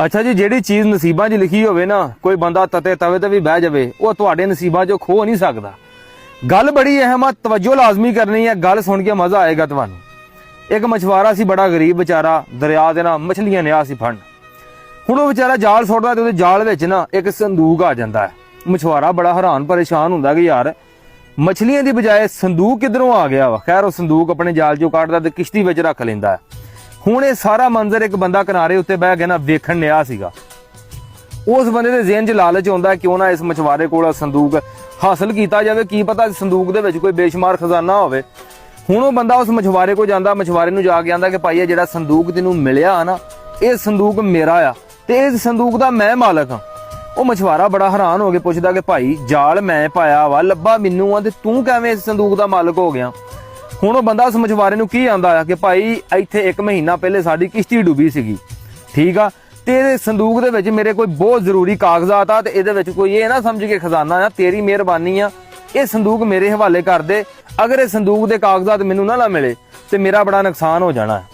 ਅੱਛਾ ਜੀ, ਜਿਹੜੀ ਚੀਜ਼ ਨਸੀਬਾਂ 'ਚ ਲਿਖੀ ਹੋਵੇ ਨਾ, ਕੋਈ ਬੰਦਾ ਤਤੇ ਤਵੇ ਤੇ ਵੀ ਬਹਿ ਜਾਵੇ, ਉਹ ਤੁਹਾਡੇ ਨਸੀਬਾਂ 'ਚੋਂ ਖੋ ਨਹੀਂ ਸਕਦਾ। ਗੱਲ ਬੜੀ ਅਹਿਮ ਆ, ਤਵੱਜੋ ਲਾਜ਼ਮੀ ਕਰਨੀ ਹੈ, ਗੱਲ ਸੁਣ ਕੇ ਮਜ਼ਾ ਆਏਗਾ ਤੁਹਾਨੂੰ। ਇੱਕ ਮਛਵਾਰਾ ਸੀ, ਬੜਾ ਗਰੀਬ ਵਿਚਾਰਾ, ਦਰਿਆ ਦੇ ਨਾਲ ਮਛਲੀਆਂ ਨਿਆ ਸੀ ਫੜਨ। ਹੁਣ ਉਹ ਵਿਚਾਰਾ ਜਾਲ ਸੁੱਟਦਾ ਤੇ ਉਹਦੇ ਜਾਲ ਵਿੱਚ ਨਾ ਇੱਕ ਸੰਦੂਕ ਆ ਜਾਂਦਾ ਹੈ। ਮਛਵਾਰਾ ਬੜਾ ਹੈਰਾਨ ਪਰੇਸ਼ਾਨ ਹੁੰਦਾ ਕਿ ਯਾਰ ਮਛਲੀਆਂ ਦੀ ਬਜਾਏ ਸੰਦੂਕ ਕਿੱਧਰੋਂ ਆ ਗਿਆ ਵਾ। ਖੈਰ ਉਹ ਸੰਦੂਕ ਆਪਣੇ ਜਾਲ 'ਚੋਂ ਕੱਢਦਾ ਤੇ ਕਿਸ਼ਤੀ ਵਿੱਚ ਰੱਖ ਲੈਂਦਾ ਹੈ। ਹੁਣ ਇਹ ਸਾਰਾ ਮੰਜ਼ਰ ਇੱਕ ਬੰਦਾ ਕਿਨਾਰੇ ਉੱਤੇ ਬਹਿ ਕੇ ਨਾ ਵੇਖਣ ਨਿਆ ਸੀਗਾ। ਉਸ ਬੰਦੇ ਦੇ ਜ਼ਿਹਨ 'ਚ ਲਾਲਚ ਆਉਂਦਾ ਕਿਉਂ ਨਾ ਇਸ ਮਛਵਾਰੇ ਕੋਲ ਸੰਦੂਕ ਹਾਸਲ ਕੀਤਾ ਜਾਵੇ, ਕੀ ਪਤਾ ਸੰਦੂਕ ਦੇ ਵਿੱਚ ਕੋਈ ਬੇਸ਼ੁਮਾਰ ਖਜ਼ਾਨਾ ਹੋਵੇ। ਹੁਣ ਉਹ ਬੰਦਾ ਉਸ ਮਛਵਾਰੇ ਕੋਲ ਜਾਂਦਾ, ਮਛਵਾਰੇ ਨੂੰ ਜਾ ਕੇ ਆਂਦਾ ਕਿ ਭਾਈ ਇਹ ਜਿਹੜਾ ਸੰਦੂਕ ਤੈਨੂੰ ਮਿਲਿਆ ਨਾ, ਇਹ ਸੰਦੂਕ ਮੇਰਾ ਆ ਤੇ ਇਸ ਸੰਦੂਕ ਦਾ ਮੈਂ ਮਾਲਕ ਹਾਂ। ਉਹ ਮਛਵਾਰਾ ਬੜਾ ਹੈਰਾਨ ਹੋ ਕੇ ਪੁੱਛਦਾ ਕਿ ਭਾਈ ਜਾਲ ਮੈਂ ਪਾਇਆ ਵਾ, ਲੱਭਾ ਮੈਨੂੰ ਆ, ਤੇ ਤੂੰ ਕਿਵੇਂ ਇਸ ਸੰਦੂਕ ਦਾ ਮਾਲਕ ਹੋ ਗਿਆ। ਹੁਣ ਉਹ ਬੰਦਾ ਉਸ ਮਛਵਾਰੇ ਨੂੰ ਕੀ ਆਂਦਾ ਆ ਕਿ ਭਾਈ ਇੱਥੇ 1 ਮਹੀਨਾ ਪਹਿਲੇ ਸਾਡੀ ਕਿਸ਼ਤੀ ਡੁੱਬੀ ਸੀਗੀ, ਠੀਕ ਆ, ਤੇ ਇਹ ਸੰਦੂਕ ਦੇ ਵਿੱਚ ਮੇਰੇ ਕੋਈ ਬਹੁਤ ਜ਼ਰੂਰੀ ਕਾਗਜ਼ਾਤ ਆ, ਤੇ ਇਹਦੇ ਵਿੱਚ ਕੋਈ ਇਹ ਨਾ ਸਮਝ ਕੇ ਖਜ਼ਾਨਾ ਆ, ਤੇਰੀ ਮਿਹਰਬਾਨੀ ਆ, ਇਹ ਸੰਦੂਕ ਮੇਰੇ ਹਵਾਲੇ ਕਰ ਦੇ। ਅਗਰ ਇਹ ਸੰਦੂਕ ਦੇ ਕਾਗਜ਼ਾਤ ਮੈਨੂੰ ਨਾ ਮਿਲੇ ਤੇ ਮੇਰਾ ਬੜਾ ਨੁਕਸਾਨ ਹੋ ਜਾਣਾ ਹੈ।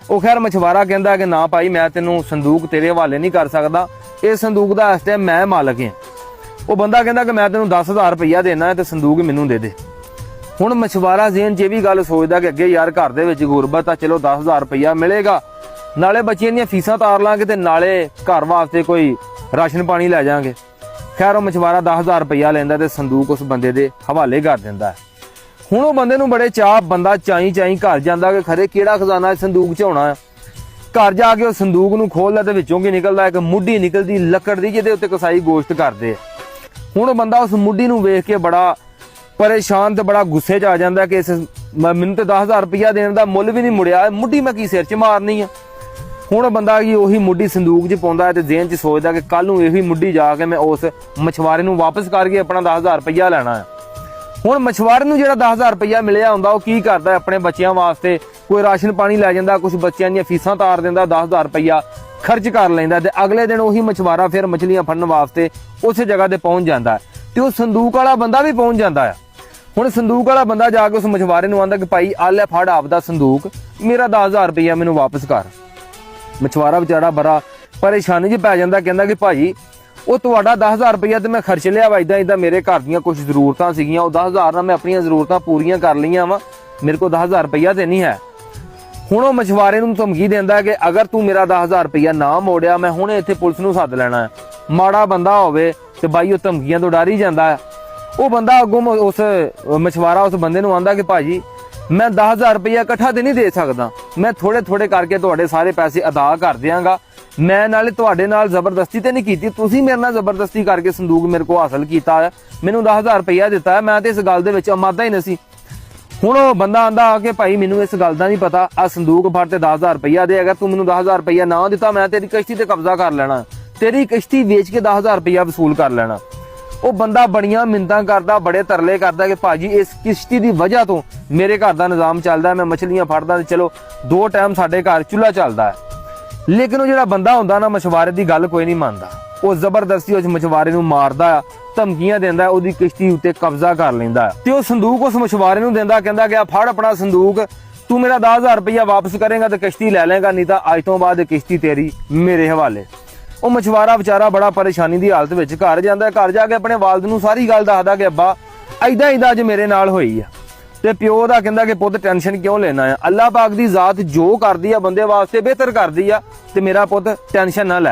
ਉਹ ਖੈਰ ਮਛਵਾਰਾ ਕਹਿੰਦਾ ਕਿ ਨਾ ਭਾਈ, ਮੈਂ ਤੈਨੂੰ ਸੰਦੂਕ ਤੇਰੇ ਹਵਾਲੇ ਨਹੀਂ ਕਰ ਸਕਦਾ, ਇਹ ਸੰਦੂਕ ਦਾ ਇਸ ਟਾਈਮ ਮੈਂ ਮਾਲਕ ਹਾਂ। ਉਹ ਬੰਦਾ ਕਹਿੰਦਾ ਕਿ ਮੈਂ ਤੈਨੂੰ 10,000 ਰੁਪਈਆ ਦੇਣਾ ਤੇ ਸੰਦੂਕ ਮੈਨੂੰ ਦੇ ਦੇ। ਹੁਣ ਮਛਵਾਰਾ ਜ਼ਿਹਨ 'ਚ ਇਹ ਵੀ ਗੱਲ ਸੋਚਦਾ ਕਿ ਅੱਗੇ ਯਾਰ ਘਰ ਦੇ ਵਿੱਚ ਗੁਰਬਤ ਆ, ਚਲੋ 10,000 ਰੁਪਈਆ ਮਿਲੇਗਾ, ਨਾਲੇ ਬੱਚਿਆਂ ਦੀਆਂ ਫੀਸਾਂ ਤਾਰ ਲਾਂਗੇ ਤੇ ਨਾਲੇ ਘਰ ਵਾਸਤੇ ਕੋਈ ਰਾਸ਼ਨ ਪਾਣੀ ਲੈ ਜਾਾਂਗੇ। ਖੈਰ ਉਹ ਮਛਵਾਰਾ 10,000 ਰੁਪਈਆ ਲੈਂਦਾ ਤੇ ਸੰਦੂਕ ਉਸ ਬੰਦੇ ਦੇ ਹਵਾਲੇ ਕਰ ਦਿੰਦਾ। ਹੁਣ ਉਹ ਬੰਦੇ ਨੂੰ ਬੜੇ ਚਾਅ, ਬੰਦਾ ਚਾਈ ਘਰ ਜਾਂਦਾ ਕਿ ਖਰੇ ਕਿਹੜਾ ਖਜ਼ਾਨਾ ਸੰਦੂਕ 'ਚ ਹੋਣਾ ਹੈ। ਘਰ ਜਾ ਕੇ ਉਹ ਸੰਦੂਕ ਨੂੰ ਖੋਲਦਾ ਤੇ ਵਿੱਚੋਂ ਕੀ ਨਿਕਲਦਾ, ਇੱਕ ਮੁੱਢੀ ਨਿਕਲਦੀ ਲੱਕੜ ਦੀ, ਜਿਹਦੇ ਉੱਤੇ ਕਸਾਈ ਗੋਸ਼ਤ ਕਰਦੇ। ਹੁਣ ਉਹ ਬੰਦਾ ਉਸ ਮੁੱਢੀ ਨੂੰ ਵੇਖ ਕੇ ਬੜਾ ਪਰੇਸ਼ਾਨ ਤੇ ਬੜਾ ਗੁੱਸੇ 'ਚ ਆ ਜਾਂਦਾ ਕਿ ਮੈਨੂੰ ਤੇ 10,000 ਰੁਪਈਆ ਦੇਣ ਦਾ ਮੁੱਲ ਵੀ ਨਹੀਂ ਮੁੜਿਆ, ਮੁੱਢੀ ਮੈਂ ਕੀ ਸਿਰ 'ਚ ਮਾਰਨੀ ਆ। ਹੁਣ ਉਹ ਬੰਦਾ ਕੀ ਉਹੀ ਮੁੱਢੀ ਸੰਦੂਕ 'ਚ ਪਾਉਂਦਾ ਹੈ ਤੇ ਜ਼ਿਹਨ 'ਚ ਸੋਚਦਾ ਕਿ ਕੱਲ ਨੂੰ ਇਹੀ ਮੁੱਢੀ ਜਾ ਕੇ ਮੈਂ ਉਸ ਮਛਵਾਰੇ ਨੂੰ ਵਾਪਸ ਕਰਕੇ ਆਪਣਾ 10,000 ਰੁਪਈਆ ਲੈਣਾ ਹੈ। ਹੁਣ ਮਛਵਾਰੇ ਨੂੰ ਜਿਹੜਾ 10,000 ਰੁਪਈਆ ਮਿਲਿਆ ਹੁੰਦਾ, ਉਹ ਕੀ ਕਰਦਾ, ਆਪਣੇ ਬੱਚਿਆਂ ਵਾਸਤੇ ਕੋਈ ਰਾਸ਼ਨ ਪਾਣੀ ਲੈ ਜਾਂਦਾ, ਕੁਝ ਬੱਚਿਆਂ ਦੀਆਂ ਫੀਸਾਂ ਤਾਰ ਦਿੰਦਾ, 10,000 ਰੁਪਈਆ ਖਰਚ ਕਰ ਲੈਂਦਾ ਤੇ ਅਗਲੇ ਦਿਨ ਉਹੀ ਮਛਵਾਰਾ ਫਿਰ ਮਛਲੀਆਂ ਫੜਨ ਵਾਸਤੇ ਉਸੇ ਜਗ੍ਹਾ ਤੇ ਪਹੁੰਚ ਜਾਂਦਾ ਤੇ ਉਹ ਸੰਦੂਕ ਵਾਲਾ ਬੰਦਾ ਵੀ ਪਹੁੰਚ ਜਾਂਦਾ ਹੈ। ਹੁਣ ਸੰਦੂਕ ਵਾਲਾ ਬੰਦਾ ਜਾ ਕੇ ਉਸ ਮਛਵਾਰੇ ਨੂੰ ਆਂਦਾ ਕਿ ਭਾਈ ਆ ਲੈ ਫੜ ਆਪਦਾ ਸੰਦੂਕ, ਮੇਰਾ 10,000 ਰੁਪਈਆ ਮੈਨੂੰ ਵਾਪਸ ਕਰ। ਮਛਵਾਰਾ ਵਿਚਾਰਾ ਬੜਾ ਪਰੇਸ਼ਾਨੀ 'ਚ ਪੈ ਜਾਂਦਾ, ਕਹਿੰਦਾ ਕਿ ਭਾਈ ਉਹ ਤੁਹਾਡਾ 10,000 ਰੁਪਈਆ ਤੇ ਮੈਂ ਖਰਚ ਲਿਆ ਵਾ, ਇਦਾਂ ਮੇਰੇ ਘਰ ਦੀਆਂ ਕੁਝ ਜ਼ਰੂਰਤਾਂ ਸੀਗੀਆਂ, ਉਹ 10,000 ਨਾਲ ਮੈਂ ਆਪਣੀਆਂ ਜ਼ਰੂਰਤਾਂ ਪੂਰੀਆਂ ਕਰ ਲਈਆਂ ਵਾ, ਮੇਰੇ ਕੋਲ 10,000 ਰੁਪਈਆ ਤੇ ਨਹੀਂ ਹੈ। ਹੁਣ ਉਹ ਮਛਵਾਰੇ ਨੂੰ ਧਮਕੀ ਦਿੰਦਾ ਕਿ ਅਗਰ ਤੂੰ ਮੇਰਾ 10,000 ਰੁਪਈਆ ਨਾ ਮੋੜਿਆ, ਮੈਂ ਹੁਣੇ ਇੱਥੇ ਪੁਲਿਸ ਨੂੰ ਸੱਦ ਲੈਣਾ ਹੈ। ਮਾੜਾ ਬੰਦਾ ਹੋਵੇ ਤੇ ਬਾਈ ਉਹ ਧਮਕੀਆਂ ਤੋਂ ਡਰ ਹੀ ਜਾਂਦਾ ਹੈ। ਉਹ ਬੰਦਾ ਅੱਗੋਂ ਉਸ ਮਛਵਾਰਾ ਉਸ ਬੰਦੇ ਨੂੰ ਆਂਦਾ ਕਿ ਭਾਜੀ ਮੈਂ 10,000 ਰੁਪਈਆ ਇਕੱਠਾ ਤੇ ਨਹੀਂ ਦੇ ਸਕਦਾ, ਮੈਂ ਥੋੜੇ ਕਰਕੇ ਤੁਹਾਡੇ ਸਾਰੇ ਪੈਸੇ ਅਦਾ ਕਰ ਦਿਆਂਗਾ, ਮੈਂ ਨਾਲੇ ਤੁਹਾਡੇ ਨਾਲ ਜ਼ਬਰਦਸਤੀ ਤੇ ਨਹੀਂ ਕੀਤੀ, ਤੁਸੀਂ ਮੇਰੇ ਨਾਲ ਜ਼ਬਰਦਸਤੀ ਕਰਕੇ ਸੰਦੂਕ ਮੇਰੇ ਕੋਲ ਹਾਸਲ ਕੀਤਾ ਹੈ, ਮੈਨੂੰ 10,000 ਰੁਪਈਆ ਦਿੱਤਾ ਹੈ, ਮੈਂ ਤੇ ਇਸ ਗੱਲ ਦੇ ਵਿੱਚ ਅਮਾਦਾ ਹੀ ਨਹੀਂ ਸੀ। ਹੁਣ ਉਹ ਬੰਦਾ ਆਂਦਾ ਆ ਕੇ ਭਾਈ ਮੈਨੂੰ ਇਸ ਗੱਲ ਦਾ ਨਹੀਂ ਪਤਾ, ਆ ਸੰਦੂਕ ਫੜ ਤੇ 10,000 ਰੁਪਈਆ ਦੇ, ਅਗਰ ਤੂੰ ਮੈਨੂੰ 10,000 ਰੁਪਈਆ ਨਾ ਦਿੱਤਾ ਮੈਂ ਤੇਰੀ ਕਿਸ਼ਤੀ ਤੇ ਕਬਜ਼ਾ ਕਰ ਲੈਣਾ, ਤੇਰੀ ਕਿਸ਼ਤੀ ਵੇਚ ਕੇ 10,000 ਰੁਪਈਆ ਵਸੂਲ ਕਰ ਲੈਣਾ। ਉਹ ਬੰਦਾ ਬੜੀਆਂ ਮਿੰਨਤਾਂ ਕਰਦਾ, ਬੜੇ ਤਰਲੇ ਕਰਦਾ ਕਿ ਭਾਜੀ ਇਸ ਕਿਸ਼ਤੀ ਦੀ ਵਜ੍ਹਾ ਤੋਂ ਮੇਰੇ ਘਰ ਦਾ ਨਿਜ਼ਾਮ ਚੱਲਦਾ, ਮੈਂ ਮਛਲੀਆਂ ਫੜਦਾ ਤੇ ਚਲੋ 2 ਟਾਈਮ ਸਾਡੇ ਘਰ ਚੁੱਲ੍ਹਾ ਚੱਲਦਾ ਹੈ। ਲੇਕਿਨ ਉਹ ਜਿਹੜਾ ਬੰਦਾ ਹੁੰਦਾ ਨਾ, ਮਛਵਾਰੇ ਦੀ ਗੱਲ ਕੋਈ ਨਹੀਂ ਮੰਨਦਾ, ਉਹ ਜ਼ਬਰਦਸਤੀ ਉਸ ਮਛਵਾਰੇ ਨੂੰ ਮਾਰਦਾ ਆ, ਧਮਕੀਆਂ ਦਿੰਦਾ, ਉਹਦੀ ਕਿਸ਼ਤੀ ਉੱਤੇ ਕਬਜ਼ਾ ਕਰ ਲੈਂਦਾ ਤੇ ਉਹ ਸੰਦੂਕ ਉਸ ਮਛਵਾਰੇ ਨੂੰ ਦਿੰਦਾ, ਕਹਿੰਦਾ ਗਿਆ ਫੜ ਆਪਣਾ ਸੰਦੂਕ, ਤੂੰ ਮੇਰਾ 10,000 ਰੁਪਈਆ ਵਾਪਸ ਕਰੇਗਾ ਤੇ ਕਿਸ਼ਤੀ ਲੈ ਲੇਗਾ, ਨਹੀਂ ਤਾਂ ਅੱਜ ਤੋਂ ਬਾਅਦ ਕਿਸ਼ਤੀ ਤੇਰੀ ਮੇਰੇ ਹਵਾਲੇ। ਉਹ ਮਛਵਾਰਾ ਵਿਚਾਰਾ ਬੜਾ ਪਰੇਸ਼ਾਨੀ ਦੀ ਹਾਲਤ ਵਿੱਚ ਘਰ ਜਾਂਦਾ, ਘਰ ਜਾ ਕੇ ਆਪਣੇ ਵਾਲਿਦ ਨੂੰ ਸਾਰੀ ਗੱਲ ਦੱਸਦਾ ਕਿ ਅੱਬਾ ਏਦਾਂ ਅੱਜ ਮੇਰੇ ਨਾਲ ਹੋਈ ਆ। ਤੇ ਪਿਓ ਦਾ ਕਹਿੰਦਾ ਕਿ ਪੁੱਤ ਟੈਨਸ਼ਨ ਕਿਉਂ ਲੈਣਾ ਆ, ਅੱਲਾਹ ਪਾਕ ਦੀ ਜ਼ਾਤ ਜੋ ਕਰਦੀ ਆ ਬੰਦੇ ਵਾਸਤੇ ਬਿਹਤਰ ਕਰਦੀ ਆ, ਤੇ ਮੇਰਾ ਪੁੱਤ ਟੈਨਸ਼ਨ ਨਾ ਲੈ।